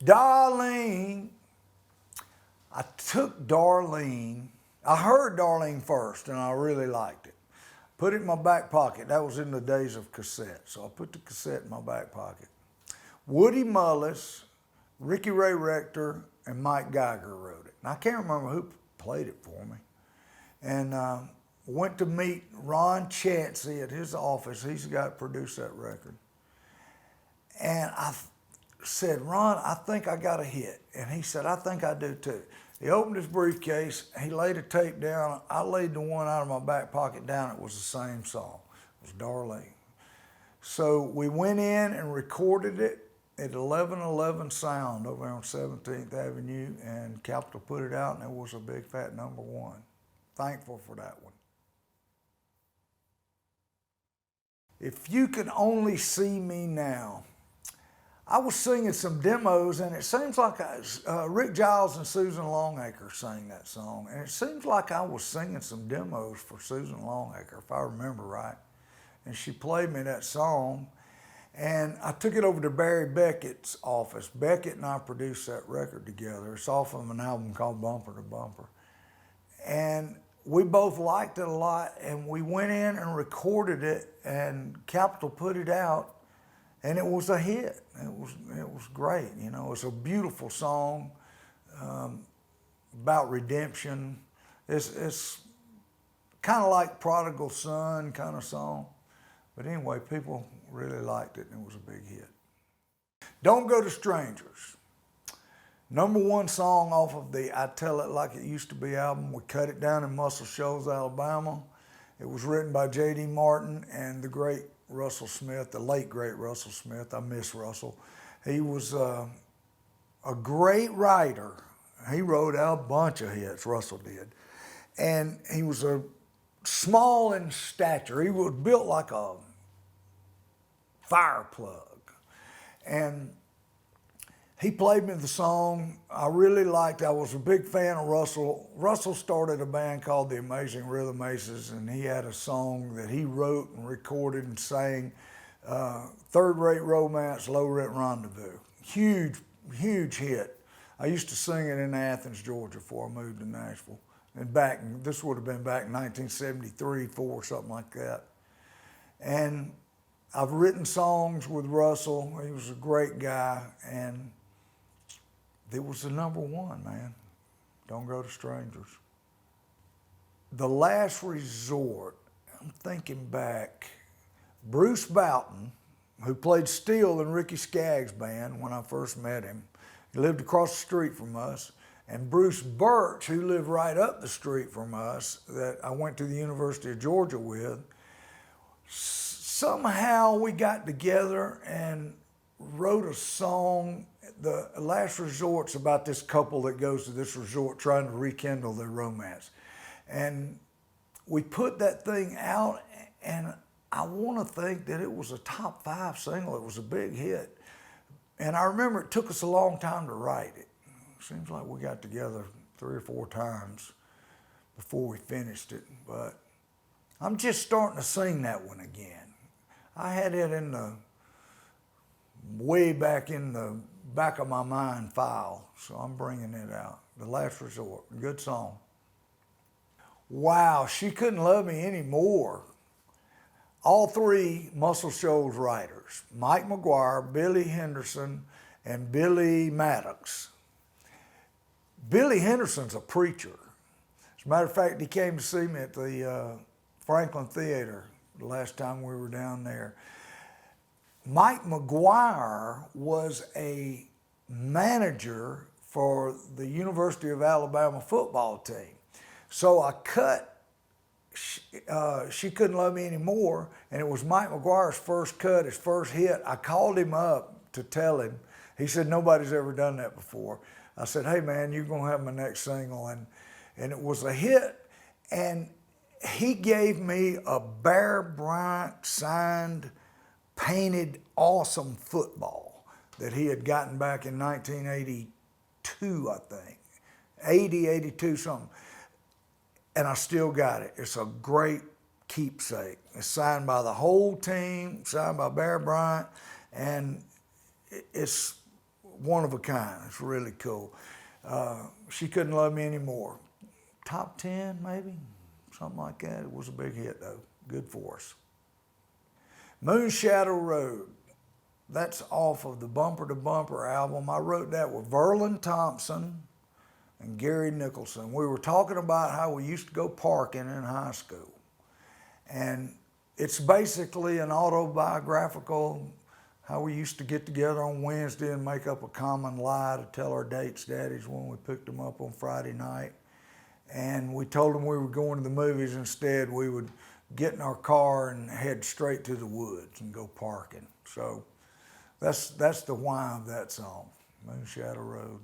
Darlene, I took Darlene, I heard Darlene first and I really liked it. Put it in my back pocket. That was in the days of cassettes. So I put the cassette in my back pocket. Woody Mullis, Ricky Ray Rector, and Mike Geiger wrote it. And I can't remember who played it for me. And went to meet Ron Chancey at his office. He's the guy that produced that record. And I said, Ron, I think I got a hit. And he said, I think I do too. He opened his briefcase, he laid a tape down. I laid the one out of my back pocket down. It was the same song. It was Darlene. So we went in and recorded it at 1111 Sound over on 17th Avenue, and Capitol put it out, and it was a big fat #1. Thankful for that one. If You Could Only See Me Now. I was singing some demos, and it seems like Rick Giles and Susan Longacre sang that song. And it seems like I was singing some demos for Susan Longacre, if I remember right. And she played me that song, and I took it over to Barry Beckett's office. Beckett and I produced that record together. It's off of an album called Bumper to Bumper. And we both liked it a lot, and we went in and recorded it, and Capitol put it out. And it was a hit. It was great. You know, it's a beautiful song about redemption. It's kind of like Prodigal Son kind of song. But anyway, people really liked it, and it was a big hit. Don't Go to Strangers. #1 song off of the I Tell It Like It Used to Be album. We cut it down in Muscle Shoals, Alabama. It was written by J.D. Martin and the great Russell Smith, the late great Russell Smith. I miss Russell. He was a great writer. He wrote out a bunch of hits, Russell did. And he was small in stature. He was built like a fire plug. And he played me the song. I really liked it. I was a big fan of Russell. Russell started a band called the Amazing Rhythm Aces, and he had a song that he wrote and recorded and sang, Third Rate Romance, Low Rent Rendezvous. Huge, huge hit. I used to sing it in Athens, Georgia before I moved to Nashville. And this would have been back in 1973, 4, something like that. And I've written songs with Russell. He was a great guy, and it was the #1, man. Don't Go to Strangers. The Last Resort. I'm thinking back. Bruce Boughton, who played steel in Ricky Skaggs' band when I first met him, he lived across the street from us. And Bruce Birch, who lived right up the street from us, that I went to the University of Georgia with, somehow we got together and wrote a song. The Last Resort's about this couple that goes to this resort trying to rekindle their romance. And we put that thing out, and I want to think that it was a top 5 single. It was a big hit. And I remember it took us a long time to write it. Seems like we got together 3 or 4 times before we finished it. But I'm just starting to sing that one again. I had it in the way back in the back of my mind file, so I'm bringing it out. The Last Resort, good song. Wow, She Couldn't Love Me Anymore. All 3 Muscle Shoals writers, Mike McGuire, Billy Henderson, and Billy Maddox. Billy Henderson's a preacher. As a matter of fact, he came to see me at the Franklin Theater the last time we were down there. Mike McGuire was a manager for the University of Alabama football team. So I cut She Couldn't Love Me Anymore, and it was Mike McGuire's first cut, his first hit. I called him up to tell him. He said, nobody's ever done that before. I said, hey man, you're gonna have my next single. And it was a hit, and he gave me a Bear Bryant signed, painted, awesome football that he had gotten back in 1982, I think. 80, 82, something. And I still got it. It's a great keepsake. It's signed by the whole team, signed by Bear Bryant, and it's one of a kind. It's really cool. She Couldn't Love Me Anymore. Top 10 maybe, something like that. It was a big hit though. Good for us. Moonshadow Road. That's off of the Bumper to Bumper album. I wrote that with Verlin Thompson and Gary Nicholson. We were talking about how we used to go parking in high school. And it's basically an autobiographical, how we used to get together on Wednesday and make up a common lie to tell our dates, daddies, when we picked them up on Friday night. And we told them we were going to the movies. Instead, we would get in our car and head straight to the woods and go parking. So that's the why of that song, Moonshadow Road.